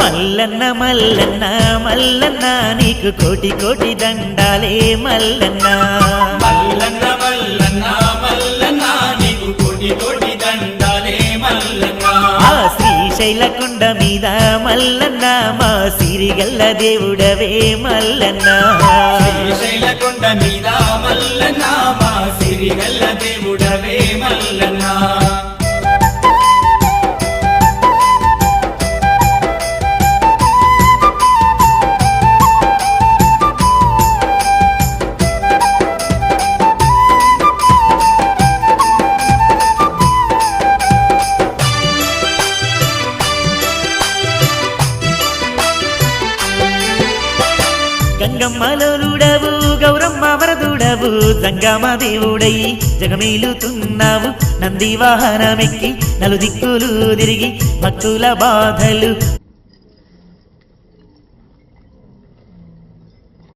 మల్లన్న మల్లన్న మల్లన్న నీకు కోటి కోటి దండాలే మల్లన్న మల్లన్న మల్లన్న మల్లన్న నీకు కోటి కోటి దండాలే మల్లన్న ఆ శ్రీశైల కొండ మీద మల్లన్న మా సిరిగల్ల దేవుడవే మల్లన్న శ్రీశైల కొండ మీద మల్లన్న మా సిరిగల్ల దేవుడవే మల్లన్న గంగమ్మలోలుడవు గౌరమ్మ వరదుడవు జంగమ దేవుడై జగమేలుతున్నావు నంది వాహనమెక్కి నలుదిక్కులు తిరిగి భక్తుల బాధలు